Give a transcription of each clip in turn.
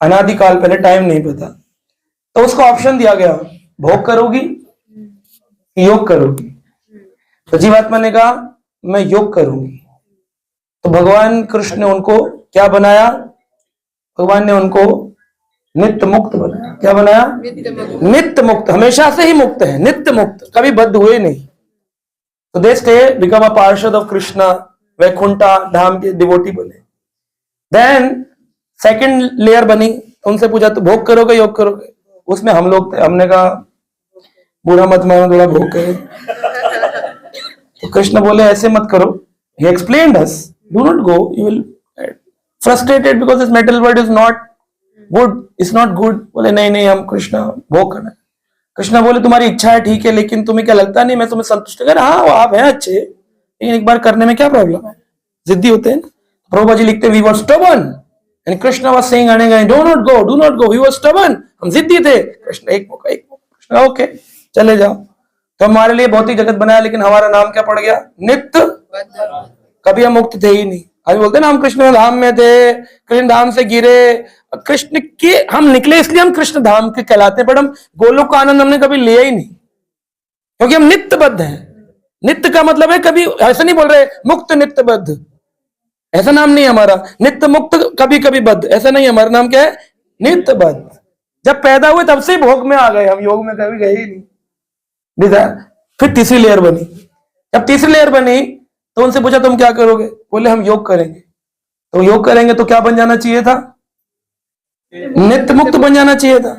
अनादिकाल पहले, टाइम नहीं पता। तो उसको ऑप्शन दिया गया, भोग करोगी योग करोगी। तो जीवात्मा ने कहा मैं योग करूंगी। तो भगवान कृष्ण ने उनको क्या बनाया? भगवान ने उनको नित्य मुक्त बनाया। क्या बनाया? नित्य मुक्त। हमेशा से ही मुक्त है, नित्य मुक्त, कभी बद्ध हुए नहीं। तो दे स्टे बिकम अ पार्षद ऑफ कृष्णा, वैकुंठा धाम के डिवोटी बने। देन सेकंड लेयर बनी, उनसे पूछा तो भोग करोगे योग करोगे? उसमें हम लोग थे, हमने कहा बुरा मत मानो, थोड़ा भोग करें। तो कृष्ण बोले ऐसे मत करो। He explained us, do not go, you will frustrated because this material world is not good, is not good। बोले नहीं नहीं, हम कृष्ण भोग करना। कृष्ण बोले तुम्हारी इच्छा है ठीक है, लेकिन तुम्हें क्या लगता नहीं मैं तुम्हें संतुष्ट कर? हाँ वो आप हैं अच्छे, लेकिन एक बार करने में क्या प्रॉब्लम है? जिद्दी होते हैं। प्रभुपा जी लिखते हैं we were stubborn and Krishna was saying again do not go, do not go, we were stubborn. हम जिद्दी थे। कृष्ण एक मौका, एक मौका। कृष्ण ओके चले जाओ। तो हमारे लिए भौतिक जगत बनाया, लेकिन हमारा नाम क्या पड़ गया? नित्य। कभी हम मुक्त थे ही नहीं। अभी बोलते ना हम कृष्ण धाम में थे, कृष्ण धाम से गिरे, कृष्ण के हम निकले इसलिए हम कृष्ण धाम के कहलाते हैं, बट हम गोलोक का आनंद हमने कभी लिया ही नहीं, क्योंकि हम नित्यबद्ध हैं। नित्य का मतलब है कभी ऐसा नहीं बोल रहे मुक्त नित्यबद्ध, ऐसा नाम नहीं है हमारा। नित्य मुक्त कभी कभी बद्ध, ऐसा नहीं है। हमारा नाम क्या है? नित्यबद्ध। जब पैदा हुए तब से भोग में आ गए, हम योग में कभी गए ही नहीं। फिर तीसरी लेयर बनी। जब तीसरी लेयर बनी तो उनसे पूछा तुम क्या करोगे? बोले हम योग करेंगे। तो योग करेंगे तो क्या बन जाना चाहिए था? नित्य मुक्त बन जाना चाहिए था।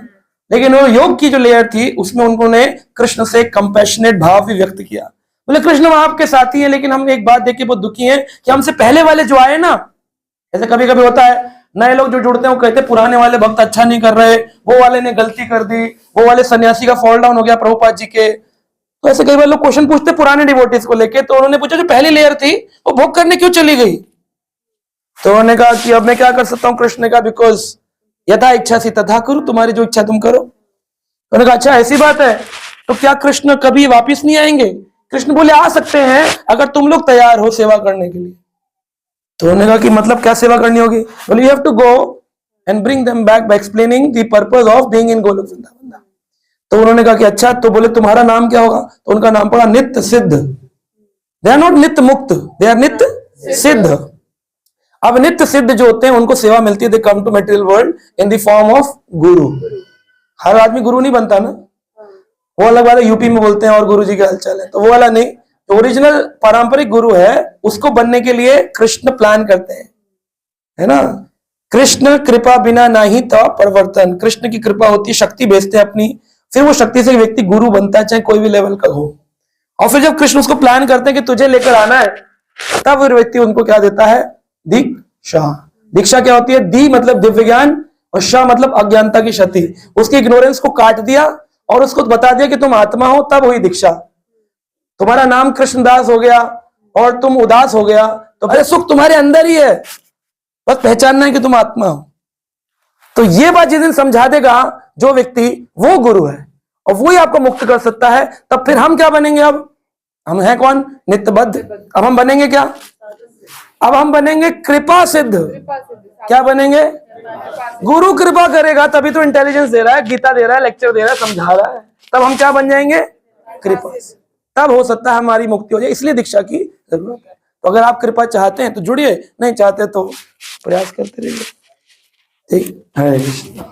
लेकिन वो योग की जो लेयर थी उसमें उन्होंने कृष्ण से कंपैशनेट भाव भी व्यक्त किया। बोले कृष्ण हम आपके साथी हैं, लेकिन हम एक बात देख के बहुत दुखी हैं कि हमसे पहले वाले जो आए ना, ऐसे कभी कभी होता है नए लोग जो जुड़ते हैं वो कहते हैं पुराने वाले भक्त अच्छा नहीं कर रहे, वो वाले ने गलती कर दी, वो वाले सन्यासी का फॉल डाउन हो गया प्रभुपाद जी के। तो ऐसे कई बार लोग क्वेश्चन पूछते पुराने डिवोटीज को लेके। तो उन्होंने पूछा जो पहली लेयर थी वो भोग करने क्यों चली गई? तो उन्होंने कहा कि अब मैं क्या कर सकता हूँ? कृष्ण ने कहा बिकॉज यथा इच्छा सी तथा करो, तुम्हारी जो इच्छा तुम करो। उन्होंने कहा अच्छा ऐसी बात है, तो क्या कृष्ण कभी वापिस नहीं आएंगे? कृष्ण बोले आ सकते हैं अगर तुम लोग तैयार हो सेवा करने के लिए। तो उन्होंने कहा कि मतलब क्या सेवा करनी होगी? बोले you have to go and bring them back by explaining the purpose of being in Golok Vrindavan. तो उन्होंने कहा कि अच्छा, तो बोले तुम्हारा नाम क्या होगा? तो उनका नाम पड़ा नित्य सिद्ध। दे आर नॉट नित्य मुक्त, दे आर नित्य सिद्ध। अब नित्य सिद्ध जो होते हैं उनको सेवा मिलती है, they come to material world in the form of guru. हर आदमी गुरु नहीं बनता ना, वो अलग वाले यूपी में बोलते हैं और गुरु जी का हालचाल है, तो वो वाला नहीं। ओरिजिनल पारंपरिक गुरु है, उसको बनने के लिए कृष्ण प्लान करते हैं, है ना। कृष्ण कृपा बिना नहीं था परिवर्तन। कृष्ण की कृपा होती है, शक्ति भेजते हैं अपनी, फिर वो शक्ति से व्यक्ति गुरु बनता है, चाहे कोई भी लेवल का हो। और फिर जब कृष्ण उसको प्लान करते हैं कि तुझे लेकर आना है, तब वो व्यक्ति उनको क्या देता है? दीक्षा। दीक्षा क्या होती है? दी मतलब दिव्य ज्ञान और शाह मतलब अज्ञानता की क्षति। उसकी इग्नोरेंस को काट दिया और उसको बता दिया कि तुम आत्मा हो, तब हुई दीक्षा। तुम्हारा नाम कृष्णदास हो गया और तुम उदास हो गया, तो फिर सुख तुम्हारे अंदर ही है, बस पहचानना है कि तुम आत्मा हो। तो ये बात जिस दिन समझा देगा जो व्यक्ति, वो गुरु है और वो ही आपको मुक्त कर सकता है। तब फिर हम क्या बनेंगे? अब हम हैं कौन? नित्यबद्ध। अब हम बनेंगे क्या? अब हम बनेंगे कृपा सिद्ध। क्या बनेंगे? गुरु कृपा करेगा तभी तो इंटेलिजेंस दे रहा है, गीता दे रहा है, लेक्चर दे रहा है, समझा रहा है। तब हम क्या बन जाएंगे? कृपा। तब हो सकता है हमारी मुक्ति हो जाए, इसलिए दीक्षा की जरूरत है। तो अगर आप कृपा चाहते हैं तो जुड़िए, नहीं चाहते तो प्रयास करते रहिए। ठीक, हरे कृष्ण।